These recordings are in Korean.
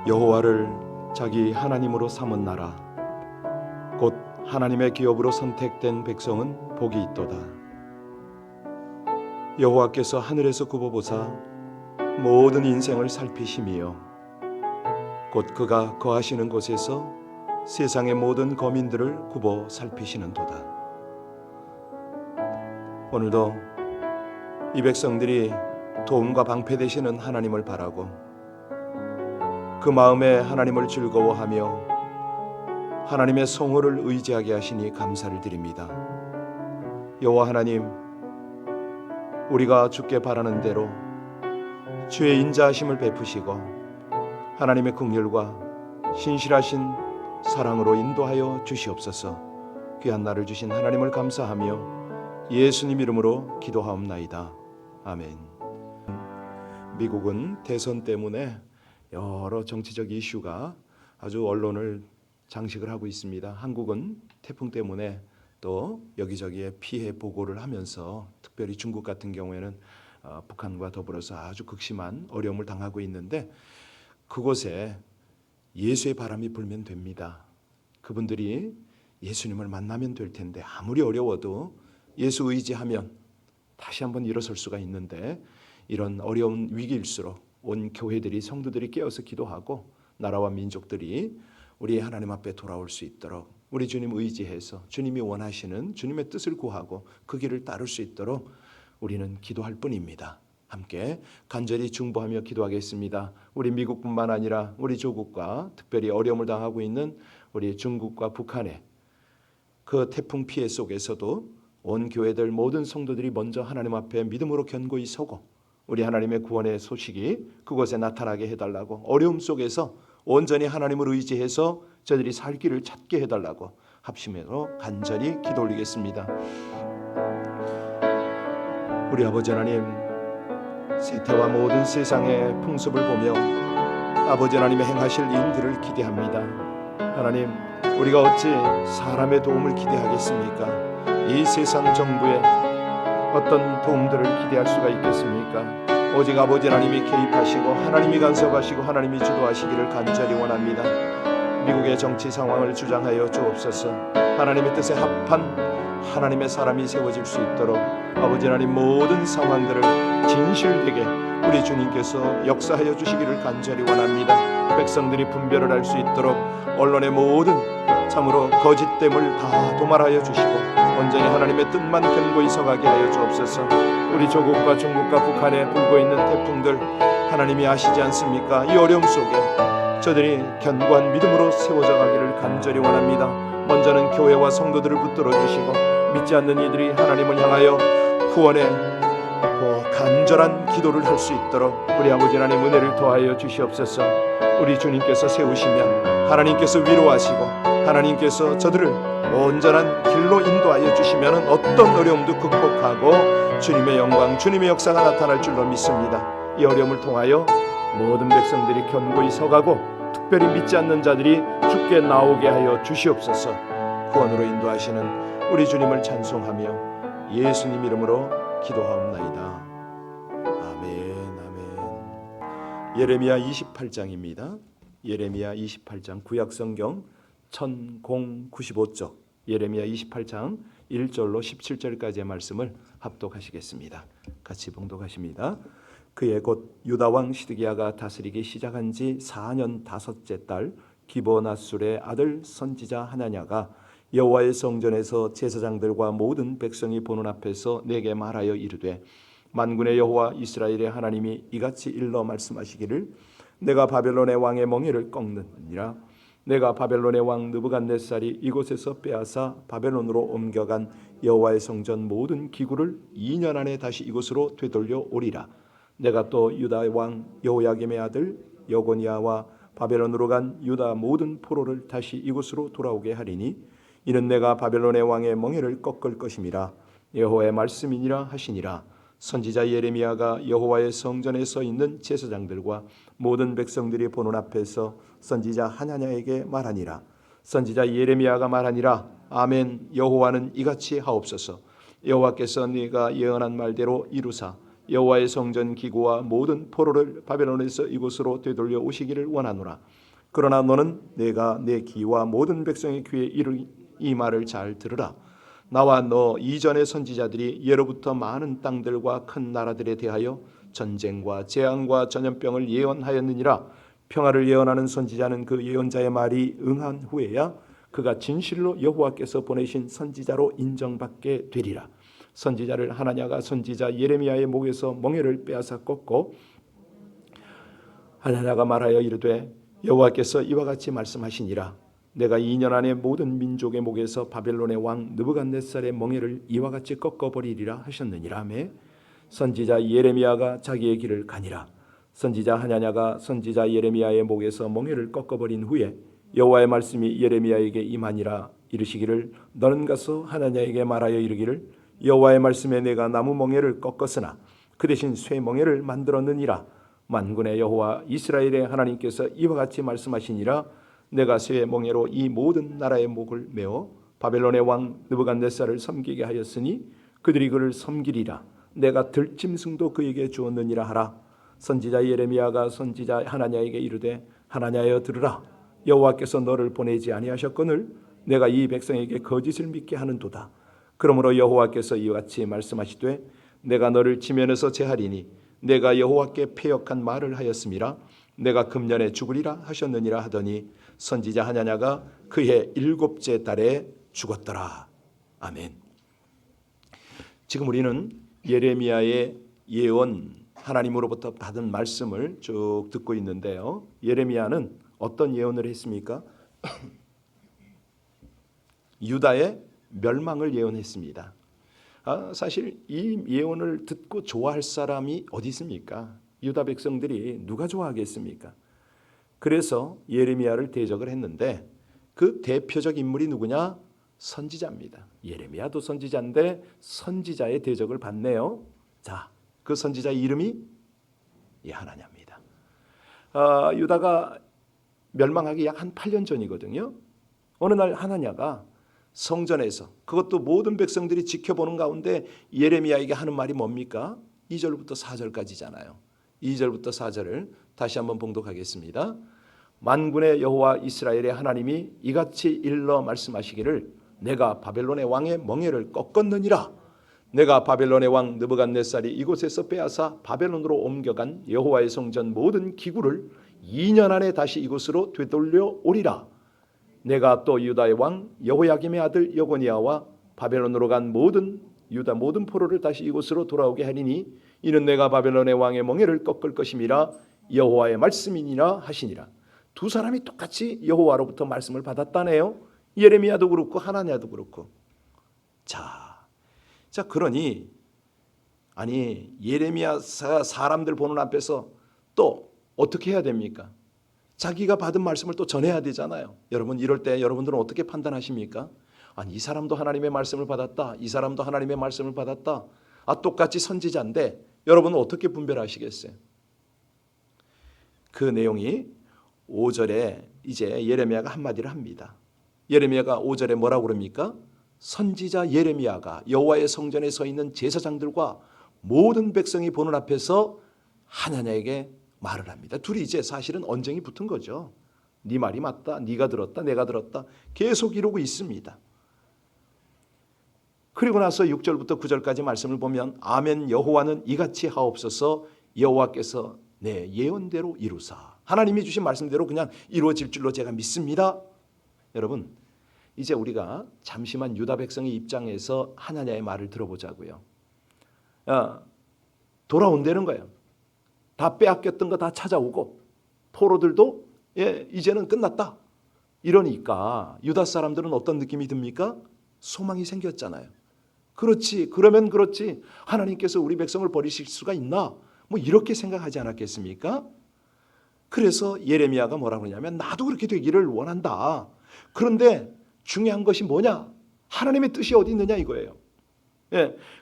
여호와를 자기 하나님으로 삼은 나라 곧 하나님의 기업으로 선택된 백성은 복이 있도다. 여호와께서 하늘에서 굽어보사 모든 인생을 살피심이요 곧 그가 거하시는 곳에서 세상의 모든 거민들을 굽어 살피시는도다. 오늘도 이 백성들이 도움과 방패 되시는 하나님을 바라고 그 마음에 하나님을 즐거워하며 하나님의 성호를 의지하게 하시니 감사를 드립니다. 여호와 하나님, 우리가 주께 바라는 대로 주의 인자하심을 베푸시고 하나님의 긍휼과 신실하신 사랑으로 인도하여 주시옵소서. 귀한 날을 주신 하나님을 감사하며 예수님 이름으로 기도하옵나이다. 아멘. 미국은 대선 때문에 여러 정치적 이슈가 아주 언론을 장식을 하고 있습니다. 한국은 태풍 때문에 또 여기저기에 피해 보고를 하면서 특별히 중국 같은 경우에는 북한과 더불어서 아주 극심한 어려움을 당하고 있는데 그곳에 예수의 바람이 불면 됩니다. 그분들이 예수님을 만나면 될 텐데 아무리 어려워도 예수 의지하면 다시 한번 일어설 수가 있는데 이런 어려운 위기일수록 온 교회들이 성도들이 깨어서 기도하고 나라와 민족들이 우리 하나님 앞에 돌아올 수 있도록 우리 주님 의지해서 주님이 원하시는 주님의 뜻을 구하고 그 길을 따를 수 있도록 우리는 기도할 뿐입니다. 함께 간절히 중보하며 기도하겠습니다. 우리 미국뿐만 아니라 우리 조국과 특별히 어려움을 당하고 있는 우리 중국과 북한의 그 태풍 피해 속에서도 온 교회들 모든 성도들이 먼저 하나님 앞에 믿음으로 견고히 서고 우리 하나님의 구원의 소식이 그곳에 나타나게 해달라고 어려움 속에서 온전히 하나님을 의지해서 저들이 살 길을 찾게 해달라고 합심해서 간절히 기도 올리겠습니다. 우리 아버지 하나님, 세태와 모든 세상의 풍습을 보며 아버지 하나님의 행하실 일들을 기대합니다. 하나님, 우리가 어찌 사람의 도움을 기대하겠습니까? 이 세상 정부에 어떤 도움들을 기대할 수가 있겠습니까? 오직 아버지 하나님이 개입하시고 하나님이 간섭하시고 하나님이 주도하시기를 간절히 원합니다. 미국의 정치 상황을 주장하여 주옵소서. 하나님의 뜻에 합한 하나님의 사람이 세워질 수 있도록 아버지 하나님 모든 상황들을 진실되게 우리 주님께서 역사하여 주시기를 간절히 원합니다. 백성들이 분별을 할 수 있도록 언론의 모든 참으로 거짓됨을 다 도말하여 주시고 온전히 하나님의 뜻만 견고히 서가게 하여 주옵소서. 우리 조국과 중국과 북한에 불고 있는 태풍들 하나님이 아시지 않습니까? 이 어려움 속에 저들이 견고한 믿음으로 세워져 가기를 간절히 원합니다. 먼저는 교회와 성도들을 붙들어 주시고 믿지 않는 이들이 하나님을 향하여 구원의 간절한 기도를 할 수 있도록 우리 아버지 하나님 은혜를 더하여 주시옵소서. 우리 주님께서 세우시면 하나님께서 위로하시고 하나님께서 저들을 온전한 길로 인도하여 주시면 어떤 어려움도 극복하고 주님의 영광, 주님의 역사가 나타날 줄로 믿습니다. 이 어려움을 통하여 모든 백성들이 견고히 서가고 특별히 믿지 않는 자들이 주께 나오게 하여 주시옵소서. 구원으로 인도하시는 우리 주님을 찬송하며 예수님 이름으로 기도하옵나이다. 아멘, 아멘. 예레미야 28장입니다. 예레미야 28장 구약성경 1095쪽 예레미야 28장 1절로 17절까지의 말씀을 합독하시겠습니다. 같이 봉독하십니다. 그의 곧 유다왕 시드기야가 다스리기 시작한 지 4년 5째 달 기브온앗술의 아들 선지자 하나냐가 여호와의 성전에서 제사장들과 모든 백성이 보는 앞에서 내게 말하여 이르되 만군의 여호와 이스라엘의 하나님이 이같이 일러 말씀하시기를 내가 바벨론의 왕의 멍에를 꺾느니라. 내가 바벨론의 왕 느부갓네살이 이곳에서 빼앗아 바벨론으로 옮겨간 여호와의 성전 모든 기구를 2년 안에 다시 이곳으로 되돌려 오리라. 내가 또 유다 왕 여호야김의 아들 여고니아와 바벨론으로 간 유다 모든 포로를 다시 이곳으로 돌아오게 하리니 이는 내가 바벨론의 왕의 멍에를 꺾을 것임이라. 여호와의 말씀이니라 하시니라. 선지자 예레미야가 여호와의 성전에 서 있는 제사장들과 모든 백성들이 보는 앞에서 선지자 하나냐에게 말하니라. 선지자 예레미야가 말하니라. 아멘. 여호와는 이같이 하옵소서. 여호와께서 네가 예언한 말대로 이루사 여호와의 성전 기구와 모든 포로를 바벨론에서 이곳으로 되돌려 오시기를 원하노라. 그러나 너는 내가 내 귀와 모든 백성의 귀에 이르 이 말을 잘 들으라. 나와 너 이전의 선지자들이 예로부터 많은 땅들과 큰 나라들에 대하여 전쟁과 재앙과 전염병을 예언하였느니라. 평화를 예언하는 선지자는 그 예언자의 말이 응한 후에야 그가 진실로 여호와께서 보내신 선지자로 인정받게 되리라. 선지자를 하나냐가 선지자 예레미야의 목에서 멍에를 빼앗아 꺾고 하나냐가 말하여 이르되 여호와께서 이와 같이 말씀하시니라. 내가 2년 안에 모든 민족의 목에서 바벨론의 왕 느부갓네살의 멍에를 이와 같이 꺾어버리리라 하셨느니라. 하매 선지자 예레미야가 자기의 길을 가니라. 선지자 하나냐가 선지자 예레미야의 목에서 멍에를 꺾어버린 후에 여호와의 말씀이 예레미야에게 임하니라. 이르시기를 너는 가서 하나냐에게 말하여 이르기를 여호와의 말씀에 내가 나무 멍에를 꺾었으나 그 대신 쇠 멍에를 만들었느니라. 만군의 여호와 이스라엘의 하나님께서 이와 같이 말씀하시니라. 내가 쇠 멍에로 이 모든 나라의 목을 메어 바벨론의 왕 느부갓네살을 섬기게 하였으니 그들이 그를 섬기리라. 내가 들짐승도 그에게 주었느니라 하라. 선지자 예레미야가 선지자 하나냐에게 이르되 하나냐여 들으라. 여호와께서 너를 보내지 아니하셨거늘 내가 이 백성에게 거짓을 믿게 하는도다. 그러므로 여호와께서 이와 같이 말씀하시되 내가 너를 지면에서 제하리니 내가 여호와께 패역한 말을 하였음이라. 내가 금년에 죽으리라 하셨느니라 하더니 선지자 하나냐가 그해 7째 달에 죽었더라. 아멘. 지금 우리는 예레미야의 예언, 하나님으로부터 받은 말씀을 쭉 듣고 있는데요. 예레미야는 어떤 예언을 했습니까? 유다의 멸망을 예언했습니다. 사실 이 예언을 듣고 좋아할 사람이 어디 있습니까? 유다 백성들이 누가 좋아하겠습니까? 그래서 예레미야를 대적을 했는데 그 대표적 인물이 누구냐? 선지자입니다. 예레미야도 선지자인데 선지자의 대적을 받네요. 자, 그 선지자 이름이 하나냐입니다. 유다가 멸망하기 약 한 8년 전이거든요. 어느 날 하나냐가 성전에서 그것도 모든 백성들이 지켜보는 가운데 예레미야에게 하는 말이 뭡니까? 2절부터 4절까지잖아요. 2절부터 4절을 다시 한번 봉독하겠습니다. 만군의 여호와 이스라엘의 하나님이 이같이 일러 말씀하시기를 내가 바벨론의 왕의 멍에를 꺾었느니라. 내가 바벨론의 왕 느부갓네살이 이곳에서 빼앗아 바벨론으로 옮겨간 여호와의 성전 모든 기구를 2년 안에 다시 이곳으로 되돌려 오리라. 내가 또 유다의 왕 여호야김의 아들 여고니아와 바벨론으로 간 모든 유다 모든 포로를 다시 이곳으로 돌아오게 하리니 이는 내가 바벨론의 왕의 멍에를 꺾을 것임이라. 여호와의 말씀이니라 하시니라. 두 사람이 똑같이 여호와로부터 말씀을 받았다네요. 예레미야도 그렇고 하나냐도 그렇고. 자 그러니 아니 예레미야가 사람들 보는 앞에서 또 어떻게 해야 됩니까? 자기가 받은 말씀을 또 전해야 되잖아요. 여러분 이럴 때 여러분들은 어떻게 판단하십니까? 아니 이 사람도 하나님의 말씀을 받았다. 이 사람도 하나님의 말씀을 받았다. 똑같이 선지자인데 여러분은 어떻게 분별하시겠어요? 그 내용이 5절에 이제 예레미야가 한마디를 합니다. 예레미야가 5절에 뭐라고 그럽니까? 선지자 예레미야가 여호와의 성전에 서 있는 제사장들과 모든 백성이 보는 앞에서 하나냐에게 말을 합니다. 둘이 이제 사실은 언쟁이 붙은 거죠. 네 말이 맞다. 네가 들었다. 내가 들었다. 계속 이러고 있습니다. 그리고 나서 6절부터 9절까지 말씀을 보면 아멘 여호와는 이같이 하옵소서. 여호와께서 내 예언대로 이루사. 하나님이 주신 말씀대로 그냥 이루어질 줄로 제가 믿습니다. 여러분 이제 우리가 잠시만 유다 백성의 입장에서 하나냐의 말을 들어보자고요. 돌아온다는 거예요. 다 빼앗겼던 거 다 찾아오고 포로들도 이제는 끝났다. 이러니까 유다 사람들은 어떤 느낌이 듭니까? 소망이 생겼잖아요. 그렇지. 그러면 그렇지. 하나님께서 우리 백성을 버리실 수가 있나? 뭐 이렇게 생각하지 않았겠습니까? 그래서 예레미야가 뭐라고 하냐면 나도 그렇게 되기를 원한다. 그런데 중요한 것이 뭐냐? 하나님의 뜻이 어디 있느냐 이거예요.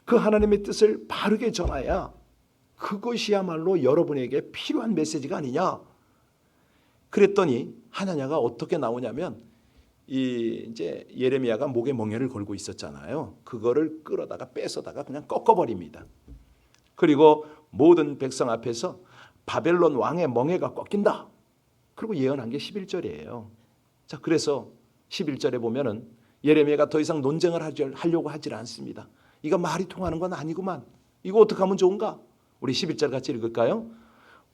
그 하나님의 뜻을 바르게 전해야 그것이야말로 여러분에게 필요한 메시지가 아니냐. 그랬더니 하나냐가 어떻게 나오냐면 이제 예레미야가 목에 멍에를 걸고 있었잖아요. 그거를 끌어다가 뺏어다가 그냥 꺾어버립니다. 그리고 모든 백성 앞에서 바벨론 왕의 멍에가 꺾인다. 그리고 예언한 게 11절이에요. 자, 그래서 11절에 보면은 예레미야가 더 이상 논쟁을 하려고 하질 않습니다. 이거 말이 통하는 건 아니구만. 이거 어떻게 하면 좋은가? 우리 11절 같이 읽을까요?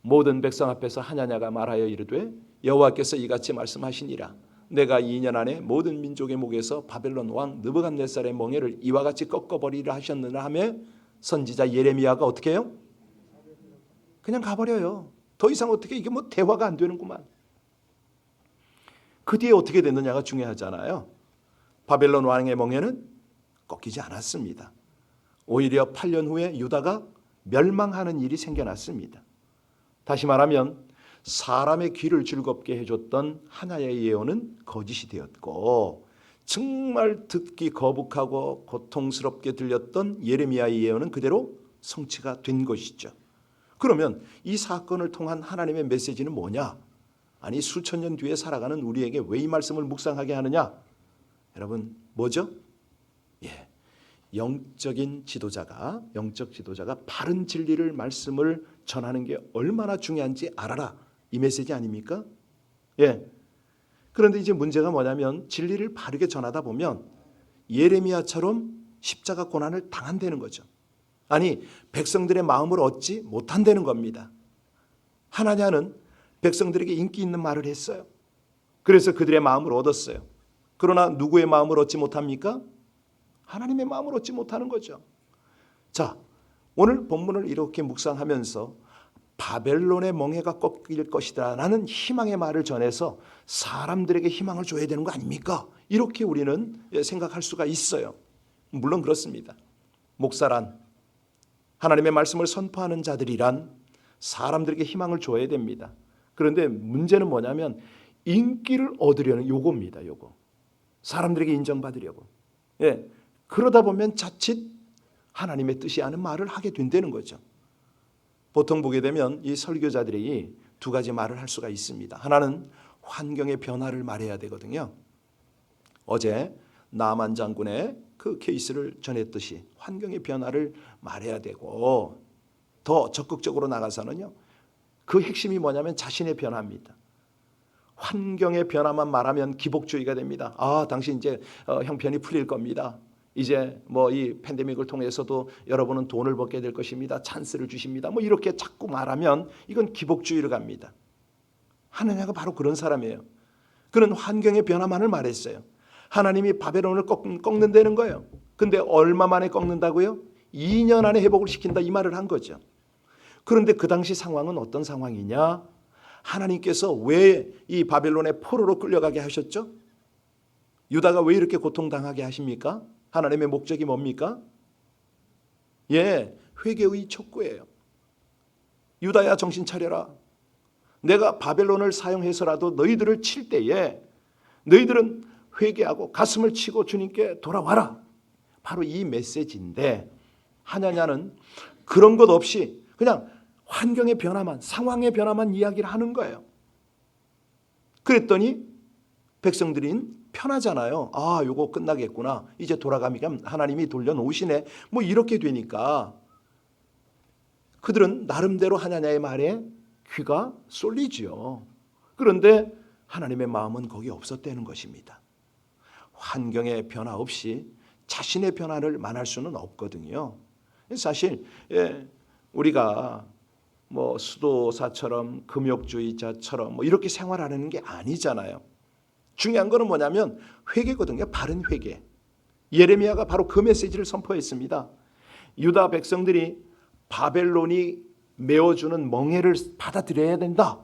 모든 백성 앞에서 하냐냐가 말하여 이르되 여호와께서 이같이 말씀하시니라. 내가 2년 안에 모든 민족의 목에서 바벨론 왕 느부갓네살의 멍에를 이와 같이 꺾어버리라 하셨느냐 하며 선지자 예레미야가 어떻게 해요? 그냥 가버려요. 더 이상 어떻게 이게 뭐 대화가 안 되는구만. 그 뒤에 어떻게 됐느냐가 중요하잖아요. 바벨론 왕의 멍에는 꺾이지 않았습니다. 오히려 8년 후에 유다가 멸망하는 일이 생겨났습니다. 다시 말하면 사람의 귀를 즐겁게 해줬던 하나의 예언은 거짓이 되었고 정말 듣기 거북하고 고통스럽게 들렸던 예레미야의 예언은 그대로 성취가 된 것이죠. 그러면 이 사건을 통한 하나님의 메시지는 뭐냐? 아니 수천 년 뒤에 살아가는 우리에게 왜 이 말씀을 묵상하게 하느냐? 여러분 뭐죠? 영적 지도자가 바른 진리를 말씀을 전하는 게 얼마나 중요한지 알아라. 이 메시지 아닙니까? 그런데 이제 문제가 뭐냐면 진리를 바르게 전하다 보면 예레미야처럼 십자가 고난을 당한다는 거죠. 아니 백성들의 마음을 얻지 못한다는 겁니다. 하나냐는 백성들에게 인기 있는 말을 했어요. 그래서 그들의 마음을 얻었어요. 그러나 누구의 마음을 얻지 못합니까? 하나님의 마음을 얻지 못하는 거죠. 자, 오늘 본문을 이렇게 묵상하면서 바벨론의 멍에가 꺾일 것이다 라는 희망의 말을 전해서 사람들에게 희망을 줘야 되는 거 아닙니까? 이렇게 우리는 생각할 수가 있어요. 물론 그렇습니다. 목사란 하나님의 말씀을 선포하는 자들이란 사람들에게 희망을 줘야 됩니다. 그런데 문제는 뭐냐면 인기를 얻으려는 요겁니다. 요거. 사람들에게 인정받으려고. 그러다 보면 자칫 하나님의 뜻이 아닌 말을 하게 된다는 거죠. 보통 보게 되면 이 설교자들이 두 가지 말을 할 수가 있습니다. 하나는 환경의 변화를 말해야 되거든요. 어제 나만 장군의 그 케이스를 전했듯이 환경의 변화를 말해야 되고 더 적극적으로 나가서는요. 그 핵심이 뭐냐면 자신의 변화입니다. 환경의 변화만 말하면 기복주의가 됩니다. 당신 이제 형편이 풀릴 겁니다. 이제 뭐 이 팬데믹을 통해서도 여러분은 돈을 벌게 될 것입니다. 찬스를 주십니다. 뭐 이렇게 자꾸 말하면 이건 기복주의로 갑니다. 하느냐가 바로 그런 사람이에요. 그는 환경의 변화만을 말했어요. 하나님이 바벨론을 꺾는다는 거예요. 근데 얼마 만에 꺾는다고요? 2년 안에 회복을 시킨다 이 말을 한 거죠. 그런데 그 당시 상황은 어떤 상황이냐? 하나님께서 왜 이 바벨론의 포로로 끌려가게 하셨죠? 유다가 왜 이렇게 고통당하게 하십니까? 하나님의 목적이 뭡니까? 회개의 촉구예요. 유다야 정신 차려라. 내가 바벨론을 사용해서라도 너희들을 칠 때에 너희들은 회개하고 가슴을 치고 주님께 돌아와라. 바로 이 메시지인데 하냐냐는 그런 것 없이 그냥 환경의 변화만, 상황의 변화만 이야기를 하는 거예요. 그랬더니 백성들인 편하잖아요. 요거 끝나겠구나. 이제 돌아가면 하나님이 돌려놓으시네. 뭐 이렇게 되니까 그들은 나름대로 하냐냐의 말에 귀가 쏠리지요. 그런데 하나님의 마음은 거기 없었다는 것입니다. 환경의 변화 없이 자신의 변화를 만할 수는 없거든요. 사실 우리가 뭐 수도사처럼 금욕주의자처럼 뭐 이렇게 생활하는 게 아니잖아요. 중요한 거는 뭐냐면 회개거든요. 바른 회개. 예레미야가 바로 그 메시지를 선포했습니다. 유다 백성들이 바벨론이 메어주는 멍에를 받아들여야 된다.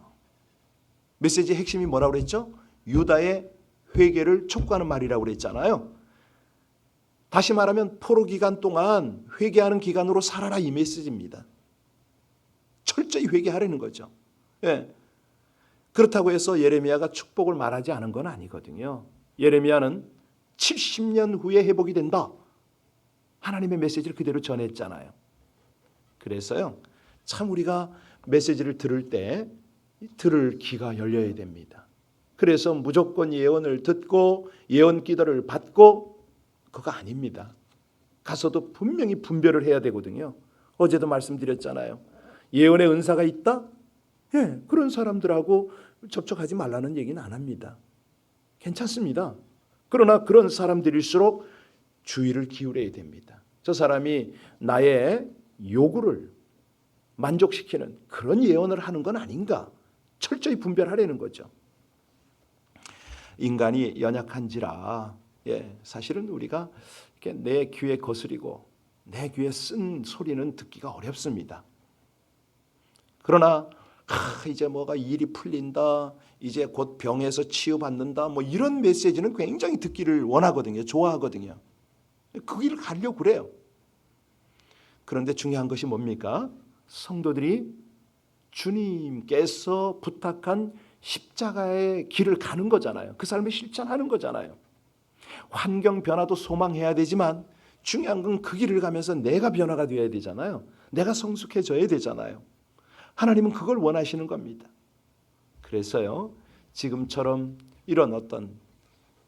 메시지의 핵심이 뭐라고 그랬죠? 유다의 회개를 촉구하는 말이라고 그랬잖아요. 다시 말하면 포로 기간 동안 회개하는 기간으로 살아라 이 메시지입니다. 철저히 회개하라는 거죠. 그렇다고 해서 예레미야가 축복을 말하지 않은 건 아니거든요. 예레미야는 70년 후에 회복이 된다. 하나님의 메시지를 그대로 전했잖아요. 그래서요. 참 우리가 메시지를 들을 때 들을 귀가 열려야 됩니다. 그래서 무조건 예언을 듣고 예언 기도를 받고 그거 아닙니다. 가서도 분명히 분별을 해야 되거든요. 어제도 말씀드렸잖아요. 예언의 은사가 있다? 예, 그런 사람들하고 접촉하지 말라는 얘기는 안 합니다. 괜찮습니다. 그러나 그런 사람들일수록 주의를 기울여야 됩니다. 저 사람이 나의 요구를 만족시키는 그런 예언을 하는 건 아닌가? 철저히 분별하려는 거죠. 인간이 연약한지라 사실은 우리가 이렇게 내 귀에 거스리고 내 귀에 쓴 소리는 듣기가 어렵습니다. 그러나 이제 뭐가 일이 풀린다, 이제 곧 병에서 치유받는다, 뭐 이런 메시지는 굉장히 듣기를 원하거든요. 좋아하거든요. 그 길을 가려고 그래요. 그런데 중요한 것이 뭡니까? 성도들이 주님께서 부탁한 십자가의 길을 가는 거잖아요. 그 삶을 실천하는 거잖아요. 환경 변화도 소망해야 되지만 중요한 건 그 길을 가면서 내가 변화가 되어야 되잖아요. 내가 성숙해져야 되잖아요. 하나님은 그걸 원하시는 겁니다. 그래서요, 지금처럼 이런 어떤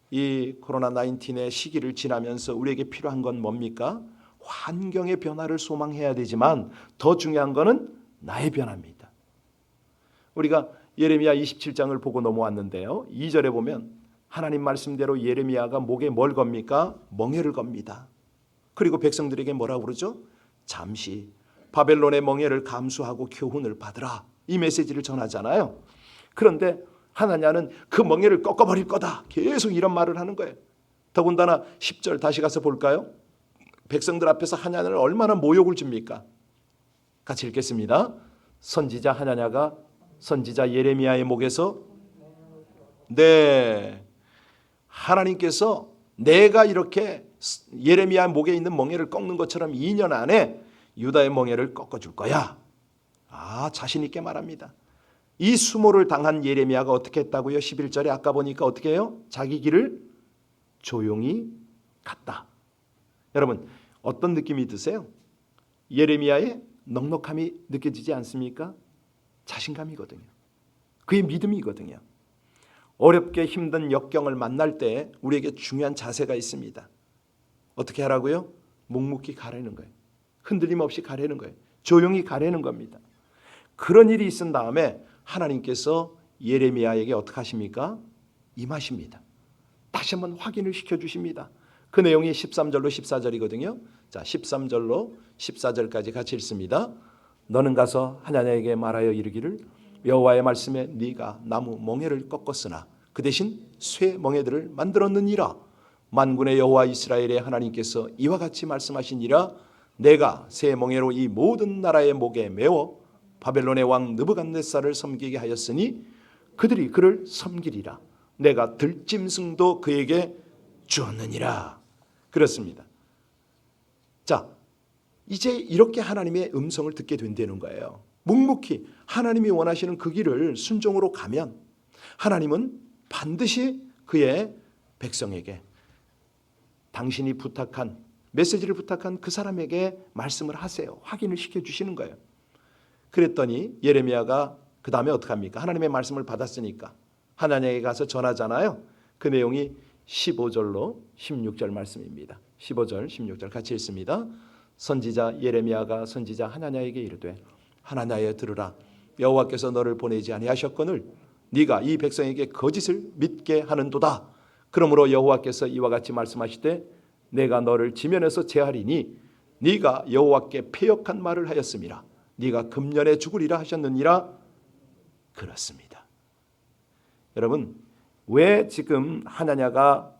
이 코로나19의 시기를 지나면서 우리에게 필요한 건 뭡니까? 환경의 변화를 소망해야 되지만 더 중요한 거는 나의 변화입니다. 우리가 예레미야 27장을 보고 넘어왔는데요. 2절에 보면 하나님 말씀대로 예레미야가 목에 뭘 겁니까? 멍에를 겁니다. 그리고 백성들에게 뭐라고 그러죠? 잠시 바벨론의 멍에를 감수하고 교훈을 받으라. 이 메시지를 전하잖아요. 그런데 하나냐는 그 멍에를 꺾어버릴 거다. 계속 이런 말을 하는 거예요. 더군다나 10절 다시 가서 볼까요? 백성들 앞에서 하나냐를 얼마나 모욕을 줍니까? 같이 읽겠습니다. 선지자 하나냐가 선지자 예레미야의 목에서 하나님께서 내가 이렇게 예레미야 목에 있는 멍에를 꺾는 것처럼 2년 안에 유다의 멍에를 꺾어줄 거야. 자신 있게 말합니다. 이 수모를 당한 예레미야가 어떻게 했다고요? 11절에 아까 보니까 어떻게 해요? 자기 길을 조용히 갔다. 여러분 어떤 느낌이 드세요? 예레미야의 넉넉함이 느껴지지 않습니까? 자신감이거든요. 그의 믿음이거든요. 어렵게 힘든 역경을 만날 때 우리에게 중요한 자세가 있습니다. 어떻게 하라고요? 묵묵히 가라는 거예요. 흔들림 없이 가라는 거예요. 조용히 가라는 겁니다. 그런 일이 있은 다음에 하나님께서 예레미야에게 어떻게 하십니까? 임하십니다. 다시 한번 확인을 시켜주십니다. 그 내용이 13절로 14절이거든요. 자, 13절로 14절까지 같이 읽습니다. 너는 가서 하나냐에게 말하여 이르기를 여호와의 말씀에 네가 나무 멍에를 꺾었으나 그 대신 쇠 멍에들을 만들었느니라. 만군의 여호와 이스라엘의 하나님께서 이와 같이 말씀하시니라. 내가 새 멍에로 이 모든 나라의 목에 메워 바벨론의 왕 느부갓네살을 섬기게 하였으니 그들이 그를 섬기리라. 내가 들짐승도 그에게 주었느니라. 그렇습니다. 자, 이제 이렇게 하나님의 음성을 듣게 된다는 거예요. 묵묵히 하나님이 원하시는 그 길을 순종으로 가면 하나님은 반드시 그의 백성에게 당신이 부탁한 메시지를 부탁한 그 사람에게 말씀을 하세요. 확인을 시켜주시는 거예요. 그랬더니 예레미야가 그 다음에 어떻게 합니까? 하나님의 말씀을 받았으니까 하나님에게 가서 전하잖아요. 그 내용이 15절로 16절 말씀입니다. 15절 16절 같이 읽습니다. 선지자 예레미야가 선지자 하나냐에게 이르되 하나냐여 들으라. 여호와께서 너를 보내지 아니하셨거늘 네가 이 백성에게 거짓을 믿게 하는도다. 그러므로 여호와께서 이와 같이 말씀하시되 내가 너를 지면에서 제하리니 네가 여호와께 패역한 말을 하였음이라. 네가 금년에 죽으리라 하셨느니라. 그렇습니다. 여러분 왜 지금 하나냐가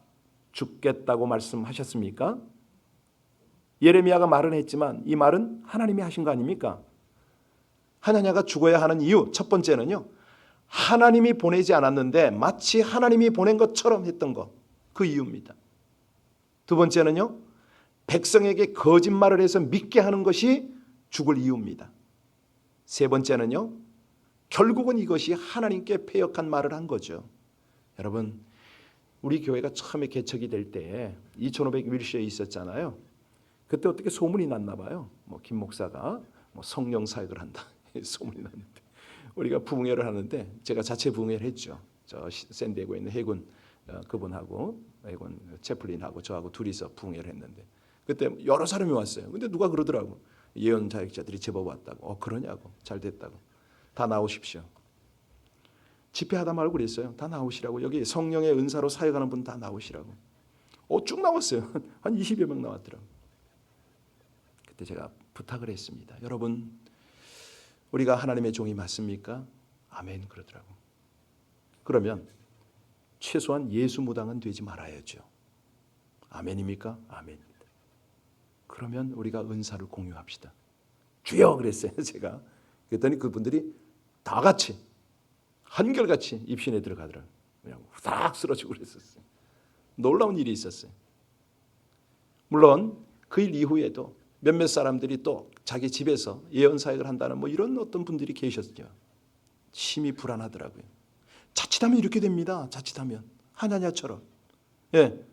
죽겠다고 말씀하셨습니까? 예레미야가 말은 했지만 이 말은 하나님이 하신 거 아닙니까? 하나냐가 죽어야 하는 이유 첫 번째는요. 하나님이 보내지 않았는데 마치 하나님이 보낸 것처럼 했던 것. 그 이유입니다. 두 번째는요. 백성에게 거짓말을 해서 믿게 하는 것이 죽을 이유입니다. 세 번째는요. 결국은 이것이 하나님께 패역한 말을 한 거죠. 여러분 우리 교회가 처음에 개척이 될 때 2500 윌시에 있었잖아요. 그때 어떻게 소문이 났나 봐요. 김 목사가 성령 사역을 한다. 소문이 났는데 우리가 부흥회를 하는데 제가 자체 부흥회를 했죠. 저 샌디에고에 있는 해군 그분하고 해군 채플린하고 저하고 둘이서 부흥회를 했는데 그때 여러 사람이 왔어요. 근데 누가 그러더라고. 예언 자격자들이 제법 왔다고. 그러냐고. 잘 됐다고. 다 나오십시오. 집회하다 말고 그랬어요. 다 나오시라고. 여기 성령의 은사로 사역하는 분 다 나오시라고. 쭉 나왔어요. 한 20여 명 나왔더라고요. 그때 제가 부탁을 했습니다. 여러분, 우리가 하나님의 종이 맞습니까? 아멘 그러더라고. 그러면 최소한 예수 무당은 되지 말아야죠. 아멘입니까? 아멘입니다. 그러면 우리가 은사를 공유합시다. 주여 그랬어요. 제가. 그랬더니 그분들이 다 같이 한결같이 입신에 들어가더라고요. 그냥 후다닥 쓰러지고 그랬었어요. 놀라운 일이 있었어요. 물론 그 일 이후에도 몇몇 사람들이 또 자기 집에서 예언 사역을 한다는 뭐 이런 어떤 분들이 계셨죠. 심히 불안하더라고요. 자칫하면 이렇게 됩니다. 자칫하면 하나냐처럼. 예,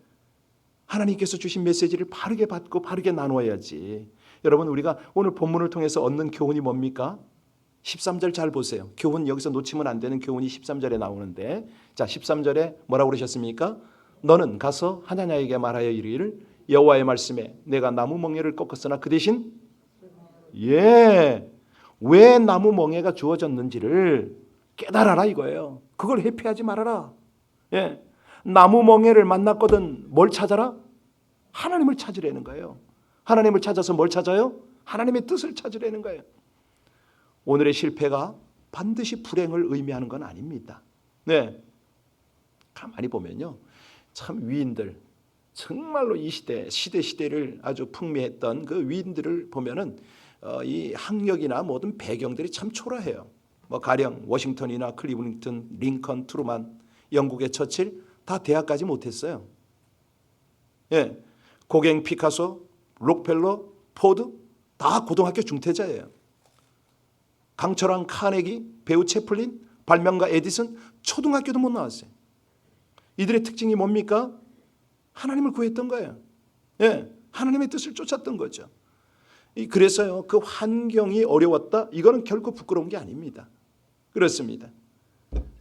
하나님께서 주신 메시지를 바르게 받고 바르게 나눠야지. 여러분, 우리가 오늘 본문을 통해서 얻는 교훈이 뭡니까? 13절 잘 보세요. 교훈 여기서 놓치면 안 되는 교훈이 13절에 나오는데, 자 13절에 뭐라고 그러셨습니까? 너는 가서 하나냐에게 말하여 이르기를 여호와의 말씀에 내가 나무 멍에를 꺾었으나 그 대신 왜 나무 멍에가 주어졌는지를 깨달아라 이거예요. 그걸 회피하지 말아라. 나무 멍에를 만났거든 뭘 찾아라? 하나님을 찾으려는 거예요. 하나님을 찾아서 뭘 찾아요? 하나님의 뜻을 찾으려는 거예요. 오늘의 실패가 반드시 불행을 의미하는 건 아닙니다. 가만히 보면요, 참 위인들, 정말로 이 시대를 아주 풍미했던 그 위인들을 보면은 이 학력이나 모든 배경들이 참 초라해요. 뭐 가령 워싱턴이나 클리브랜드, 링컨, 트루만, 영국의 처칠 다 대학까지 못했어요. 고갱 피카소, 록펠러, 포드 다 고등학교 중퇴자예요. 강철왕 카네기, 배우 채플린, 발명가 에디슨 초등학교도 못 나왔어요. 이들의 특징이 뭡니까? 하나님을 구했던 거예요. 하나님의 뜻을 쫓았던 거죠. 그래서요, 그 환경이 어려웠다? 이거는 결코 부끄러운 게 아닙니다. 그렇습니다.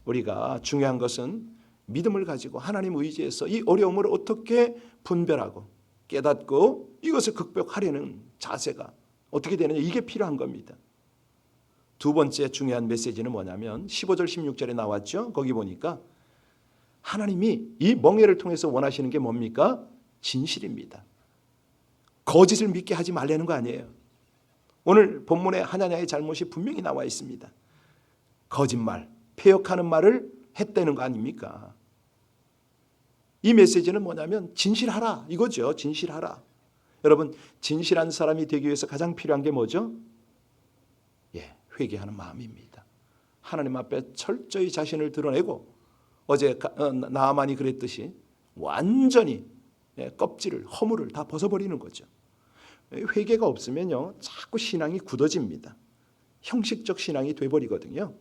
우리가 중요한 것은 믿음을 가지고 하나님 의지해서 이 어려움을 어떻게 분별하고 깨닫고 이것을 극복하려는 자세가 어떻게 되느냐, 이게 필요한 겁니다. 두 번째 중요한 메시지는 뭐냐면 15절 16절에 나왔죠. 거기 보니까 하나님이 이 멍에를 통해서 원하시는 게 뭡니까? 진실입니다. 거짓을 믿게 하지 말라는 거 아니에요. 오늘 본문에 하나냐의 잘못이 분명히 나와 있습니다. 거짓말, 폐역하는 말을 했다는 거 아닙니까? 이 메시지는 뭐냐면 진실하라 이거죠. 진실하라. 여러분, 진실한 사람이 되기 위해서 가장 필요한 게 뭐죠? 회개하는 마음입니다. 하나님 앞에 철저히 자신을 드러내고 어제 나아만이 그랬듯이 완전히 껍질을, 허물을 다 벗어버리는 거죠. 회개가 없으면요, 자꾸 신앙이 굳어집니다. 형식적 신앙이 돼버리거든요.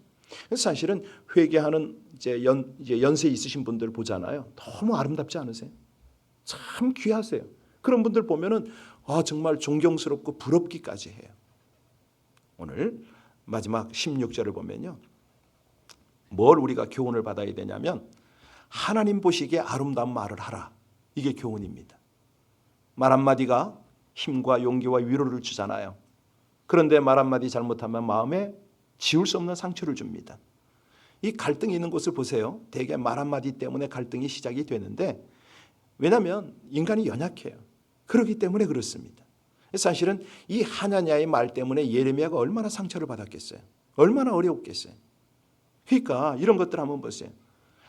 사실은 회개하는 이제 연세 있으신 분들 보잖아요. 너무 아름답지 않으세요? 참 귀하세요. 그런 분들 보면은 정말 존경스럽고 부럽기까지 해요. 오늘 마지막 16절을 보면요, 뭘 우리가 교훈을 받아야 되냐면 하나님 보시기에 아름다운 말을 하라. 이게 교훈입니다. 말 한마디가 힘과 용기와 위로를 주잖아요. 그런데 말 한마디 잘못하면 마음에 지울 수 없는 상처를 줍니다. 이 갈등이 있는 곳을 보세요. 대개 말 한마디 때문에 갈등이 시작이 되는데, 왜냐하면 인간이 연약해요. 그렇기 때문에 그렇습니다. 사실은 이 하나냐의 말 때문에 예레미야가 얼마나 상처를 받았겠어요. 얼마나 어려웠겠어요. 그러니까 이런 것들 한번 보세요.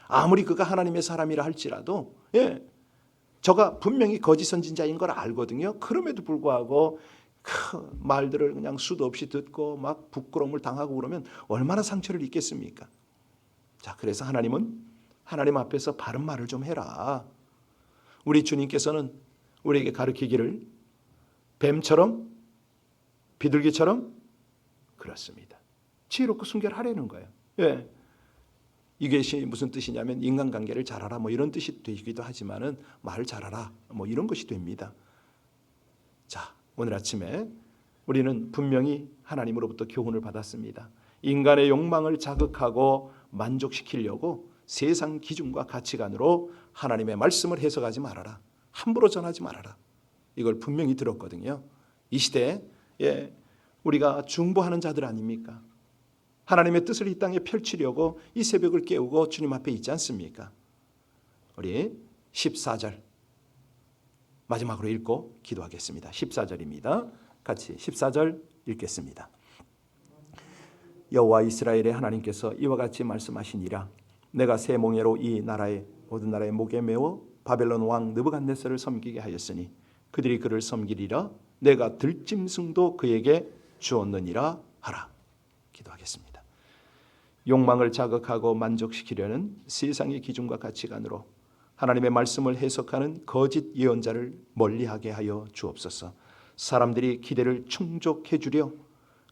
아무리 그가 하나님의 사람이라 할지라도 저가 분명히 거짓 선진자인 걸 알거든요. 그럼에도 불구하고 그 말들을 그냥 수도 없이 듣고 막 부끄러움을 당하고 그러면 얼마나 상처를 입겠습니까? 자, 그래서 하나님은 하나님 앞에서 바른 말을 좀 해라. 우리 주님께서는 우리에게 가르치기를 뱀처럼 비둘기처럼 그렇습니다. 지혜롭고 순결하라는 거예요. 이것이 무슨 뜻이냐면 인간관계를 잘하라 뭐 이런 뜻이 되기도 하지만은 말을 잘하라 뭐 이런 것이 됩니다. 자, 오늘 아침에 우리는 분명히 하나님으로부터 교훈을 받았습니다. 인간의 욕망을 자극하고 만족시키려고 세상 기준과 가치관으로 하나님의 말씀을 해석하지 말아라. 함부로 전하지 말아라. 이걸 분명히 들었거든요. 이 시대에 우리가 중보하는 자들 아닙니까? 하나님의 뜻을 이 땅에 펼치려고 이 새벽을 깨우고 주님 앞에 있지 않습니까? 우리 14절 마지막으로 읽고 기도하겠습니다. 14절입니다. 같이 14절 읽겠습니다. 여호와 이스라엘의 하나님께서 이와 같이 말씀하시니라. 내가 새 몽에로 이 나라의 모든 나라의 목에 메워 바벨론 왕 느부갓네살을 섬기게 하였으니 그들이 그를 섬기리라. 내가 들짐승도 그에게 주었느니라 하라. 기도하겠습니다. 욕망을 자극하고 만족시키려는 세상의 기준과 가치관으로 하나님의 말씀을 해석하는 거짓 예언자를 멀리하게 하여 주옵소서. 사람들이 기대를 충족해 주려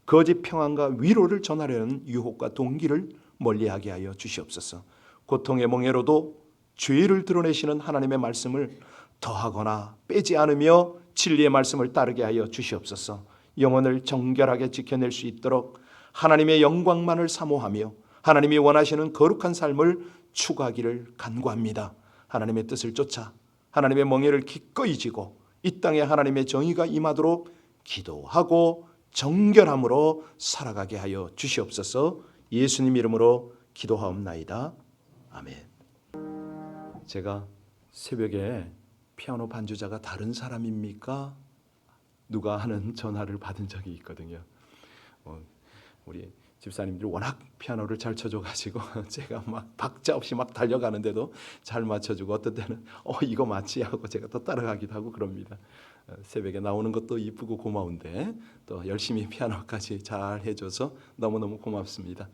거짓 평안과 위로를 전하려는 유혹과 동기를 멀리하게 하여 주시옵소서. 고통의 몽해로도 죄를 드러내시는 하나님의 말씀을 더하거나 빼지 않으며 진리의 말씀을 따르게 하여 주시옵소서. 영혼을 정결하게 지켜낼 수 있도록 하나님의 영광만을 사모하며 하나님이 원하시는 거룩한 삶을 추구하기를 간구합니다. 하나님의 뜻을 쫓아 하나님의 멍에를 기꺼이 지고 이 땅에 하나님의 정의가 임하도록 기도하고 정결함으로 살아가게 하여 주시옵소서. 예수님 이름으로 기도하옵나이다. 아멘. 제가 새벽에 피아노 반주자가 다른 사람입니까? 누가 하는 전화를 받은 적이 있거든요. 우리 집사님들이 워낙 피아노를 잘 쳐줘가지고 제가 막 박자 없이 막 달려가는데도 잘 맞춰주고 어떤 때는 이거 맞지 하고 제가 또 따라가기도 하고 그럽니다. 새벽에 나오는 것도 이쁘고 고마운데 또 열심히 피아노까지 잘 해줘서 너무너무 고맙습니다.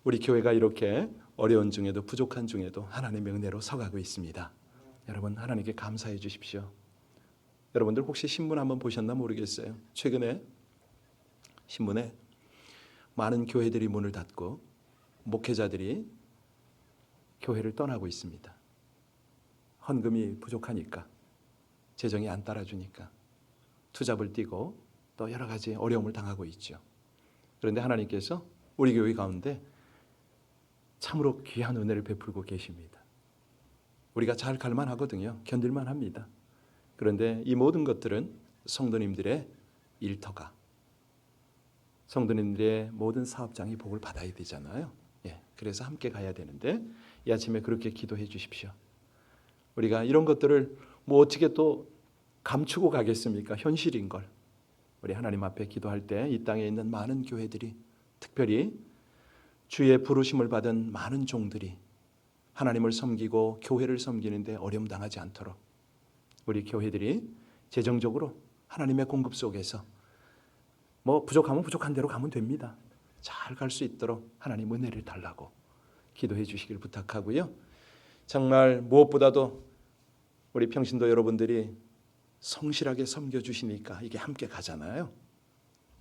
우리 교회가 이렇게 어려운 중에도 부족한 중에도 하나님의 은혜로 서가고 있습니다. 여러분 하나님께 감사해 주십시오. 여러분들 혹시 신문 한번 보셨나 모르겠어요. 최근에 신문에 많은 교회들이 문을 닫고 목회자들이 교회를 떠나고 있습니다. 헌금이 부족하니까, 재정이 안 따라주니까 투잡을 뛰고 또 여러 가지 어려움을 당하고 있죠. 그런데 하나님께서 우리 교회 가운데 참으로 귀한 은혜를 베풀고 계십니다. 우리가 잘 갈만하거든요. 견딜만 합니다. 그런데 이 모든 것들은 성도님들의 일터가, 성도님들의 모든 사업장이 복을 받아야 되잖아요. 그래서 함께 가야 되는데 이 아침에 그렇게 기도해 주십시오. 우리가 이런 것들을 뭐 어떻게 또 감추고 가겠습니까? 현실인 걸. 우리 하나님 앞에 기도할 때 이 땅에 있는 많은 교회들이, 특별히 주의 부르심을 받은 많은 종들이 하나님을 섬기고 교회를 섬기는데 어려움 당하지 않도록 우리 교회들이 재정적으로 하나님의 공급 속에서 뭐 부족하면 부족한 대로 가면 됩니다. 잘 갈 수 있도록 하나님 은혜를 달라고 기도해 주시길 부탁하고요. 정말 무엇보다도 우리 평신도 여러분들이 성실하게 섬겨주시니까 이게 함께 가잖아요.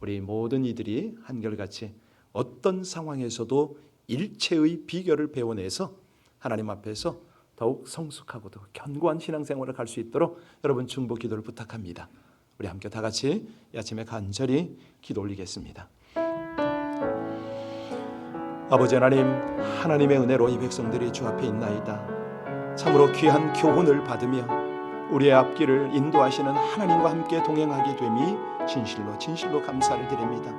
우리 모든 이들이 한결같이 어떤 상황에서도 일체의 비결을 배워내서 하나님 앞에서 더욱 성숙하고도 견고한 신앙생활을 갈 수 있도록 여러분 중보 기도를 부탁합니다. 우리 함께 다 같이 이 아침에 간절히 기도 올리겠습니다. 아버지 하나님, 하나님의 은혜로 이 백성들이 주 앞에 있나이다. 참으로 귀한 교훈을 받으며 우리의 앞길을 인도하시는 하나님과 함께 동행하게 됨이 진실로 감사를 드립니다.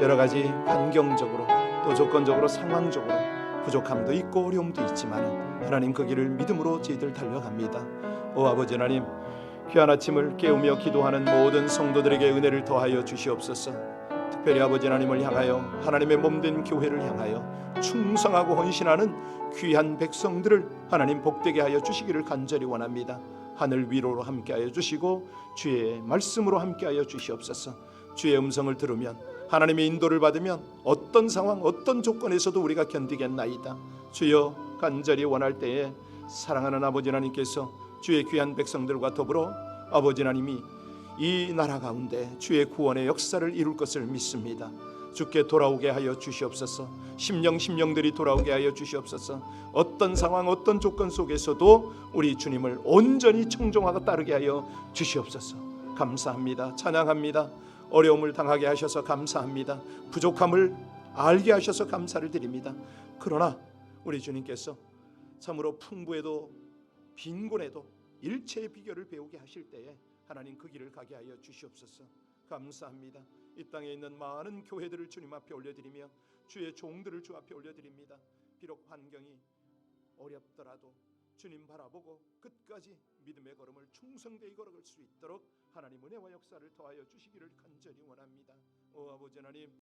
여러 가지 환경적으로 또 조건적으로 상황적으로 부족함도 있고 어려움도 있지만 하나님 그 길을 믿음으로 저희들 달려갑니다. 오 아버지 하나님, 귀한 아침을 깨우며 기도하는 모든 성도들에게 은혜를 더하여 주시옵소서. 특별히 아버지 하나님을 향하여 하나님의 몸된 교회를 향하여 충성하고 헌신하는 귀한 백성들을 하나님 복되게 하여 주시기를 간절히 원합니다. 하늘 위로로 함께하여 주시고 주의 말씀으로 함께하여 주시옵소서. 주의 음성을 들으면 하나님의 인도를 받으면 어떤 상황 어떤 조건에서도 우리가 견디겠나이다. 주여 간절히 원할 때에 사랑하는 아버지 하나님께서 주의 귀한 백성들과 더불어 아버지 하나님이 이 나라 가운데 주의 구원의 역사를 이룰 것을 믿습니다. 주께 돌아오게 하여 주시옵소서. 심령들이 돌아오게 하여 주시옵소서. 어떤 상황 어떤 조건 속에서도 우리 주님을 온전히 청종하고 따르게 하여 주시옵소서. 감사합니다. 찬양합니다. 어려움을 당하게 하셔서 감사합니다. 부족함을 알게 하셔서 감사를 드립니다. 그러나 우리 주님께서 참으로 풍부에도 빈곤에도 일체의 비결을 배우게 하실 때에 하나님 그 길을 가게 하여 주시옵소서. 감사합니다. 이 땅에 있는 많은 교회들을 주님 앞에 올려드리며 주의 종들을 주 앞에 올려드립니다. 비록 환경이 어렵더라도 주님 바라보고 끝까지 믿음의 걸음을 충성되이 걸어갈 수 있도록 하나님 은혜와 역사를 더하여 주시기를 간절히 원합니다. 오 아버지 하나님,